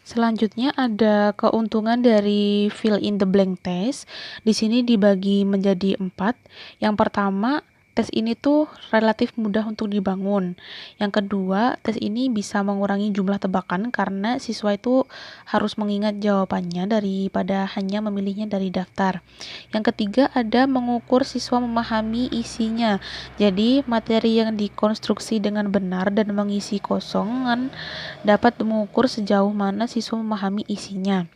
Selanjutnya ada keuntungan dari fill in the blank test. Di sini dibagi menjadi 4. Yang pertama, tes ini tuh relatif mudah untuk dibangun. Yang kedua, tes ini bisa mengurangi jumlah tebakan karena siswa itu harus mengingat jawabannya daripada hanya memilihnya dari daftar. Yang ketiga, ada mengukur siswa memahami isinya. Jadi, materi yang dikonstruksi dengan benar dan mengisi kosongan dapat mengukur sejauh mana siswa memahami isinya.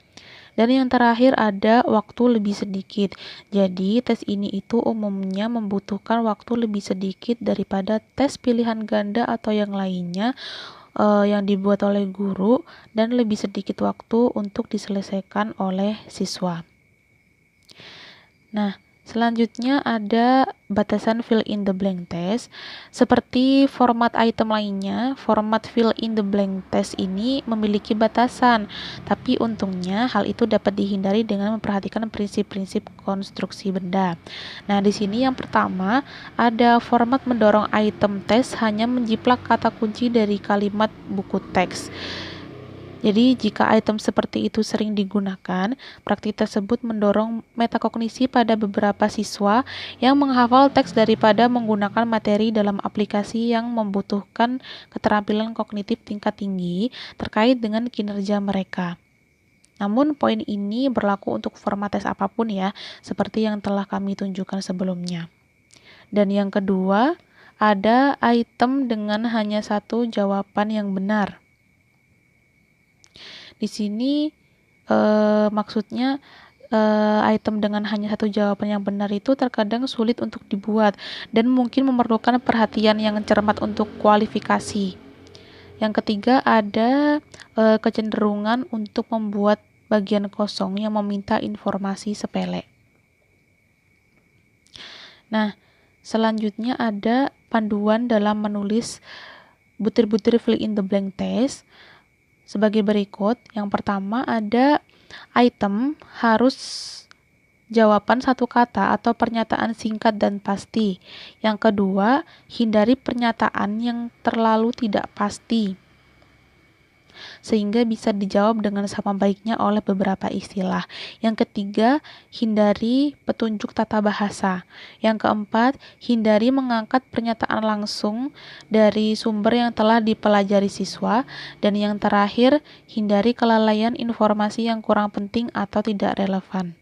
Dan yang terakhir ada waktu lebih sedikit. Jadi, tes ini itu umumnya membutuhkan waktu lebih sedikit daripada tes pilihan ganda atau yang lainnya yang dibuat oleh guru dan lebih sedikit waktu untuk diselesaikan oleh siswa. Nah, selanjutnya ada batasan fill in the blank test. Seperti format item lainnya, format fill in the blank test ini memiliki batasan. Tapi untungnya hal itu dapat dihindari dengan memperhatikan prinsip-prinsip konstruksi benda. Nah, di sini yang pertama ada format mendorong item test hanya menjiplak kata kunci dari kalimat buku teks. Jadi, jika item seperti itu sering digunakan, praktik tersebut mendorong metakognisi pada beberapa siswa yang menghafal teks daripada menggunakan materi dalam aplikasi yang membutuhkan keterampilan kognitif tingkat tinggi terkait dengan kinerja mereka. Namun, poin ini berlaku untuk format tes apapun ya, seperti yang telah kami tunjukkan sebelumnya. Dan yang kedua, ada item dengan hanya satu jawaban yang benar. Di sini maksudnya item dengan hanya satu jawaban yang benar itu terkadang sulit untuk dibuat dan mungkin memerlukan perhatian yang cermat untuk kualifikasi. Yang ketiga ada kecenderungan untuk membuat bagian kosong yang meminta informasi sepele. Nah, selanjutnya ada panduan dalam menulis butir-butir fill in the blank test. Sebagai berikut, yang pertama ada item harus jawaban satu kata atau pernyataan singkat dan pasti. Yang kedua, hindari pernyataan yang terlalu tidak pasti, sehingga bisa dijawab dengan sama baiknya oleh beberapa istilah. Yang ketiga, hindari petunjuk tata bahasa. Yang keempat, hindari mengangkat pernyataan langsung dari sumber yang telah dipelajari siswa. Dan yang terakhir, hindari kelalaian informasi yang kurang penting atau tidak relevan.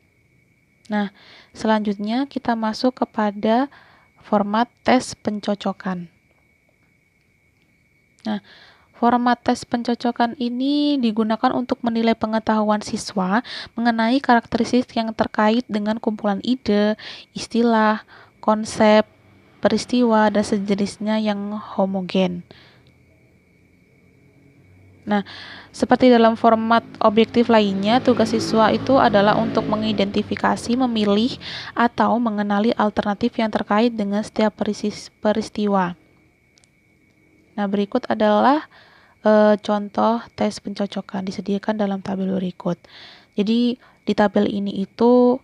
Nah, selanjutnya kita masuk kepada format tes pencocokan. Nah, format tes pencocokan ini digunakan untuk menilai pengetahuan siswa mengenai karakteristik yang terkait dengan kumpulan ide, istilah, konsep, peristiwa, dan sejenisnya yang homogen. Nah, seperti dalam format objektif lainnya, tugas siswa itu adalah untuk mengidentifikasi, memilih, atau mengenali alternatif yang terkait dengan setiap peristiwa. Nah, berikut adalah contoh tes pencocokan disediakan dalam tabel berikut. Jadi di tabel ini itu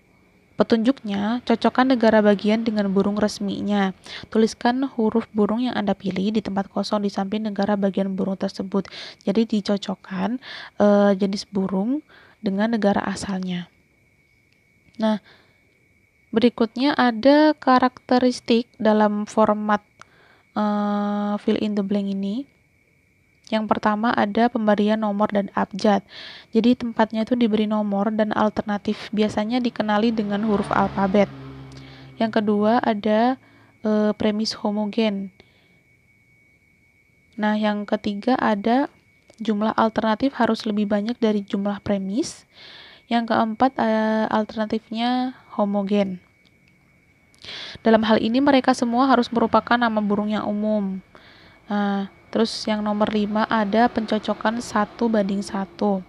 petunjuknya cocokkan negara bagian dengan burung resminya. Tuliskan huruf burung yang Anda pilih di tempat kosong di samping negara bagian burung tersebut. Jadi dicocokkan jenis burung dengan negara asalnya. Nah, berikutnya ada karakteristik dalam format fill in the blank ini. Yang pertama ada pemberian nomor dan abjad. Jadi tempatnya itu diberi nomor dan alternatif biasanya dikenali dengan huruf alfabet. Yang kedua ada premis homogen. Nah, yang ketiga ada jumlah alternatif harus lebih banyak dari jumlah premis. Yang keempat alternatifnya homogen. Dalam hal ini mereka semua harus merupakan nama burung yang umum. Nah, terus yang nomor 5 ada pencocokan 1:1.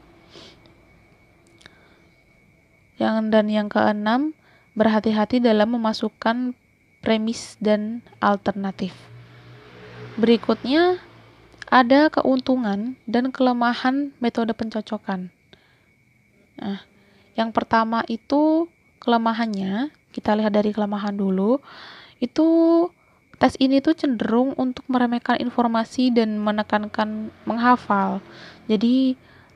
Yang keenam, berhati-hati dalam memasukkan premis dan alternatif. Berikutnya, ada keuntungan dan kelemahan metode pencocokan. Nah, yang pertama itu kelemahannya, kita lihat dari kelemahan dulu, itu tes ini tuh cenderung untuk meremehkan informasi dan menekankan menghafal. Jadi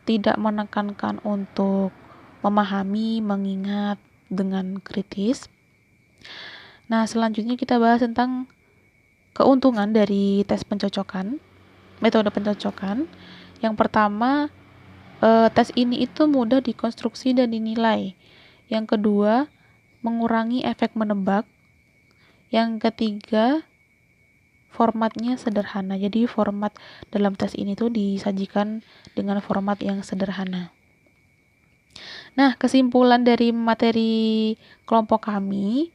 tidak menekankan untuk memahami, mengingat dengan kritis. Nah, selanjutnya kita bahas tentang keuntungan dari tes pencocokan, metode pencocokan. Yang pertama, tes ini itu mudah dikonstruksi dan dinilai. Yang kedua, mengurangi efek menebak. Yang ketiga, formatnya sederhana. Jadi format dalam tes ini tuh disajikan dengan format yang sederhana. Nah, kesimpulan dari materi kelompok kami,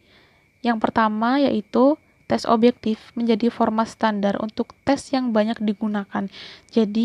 yang pertama yaitu tes objektif menjadi format standar untuk tes yang banyak digunakan. Jadi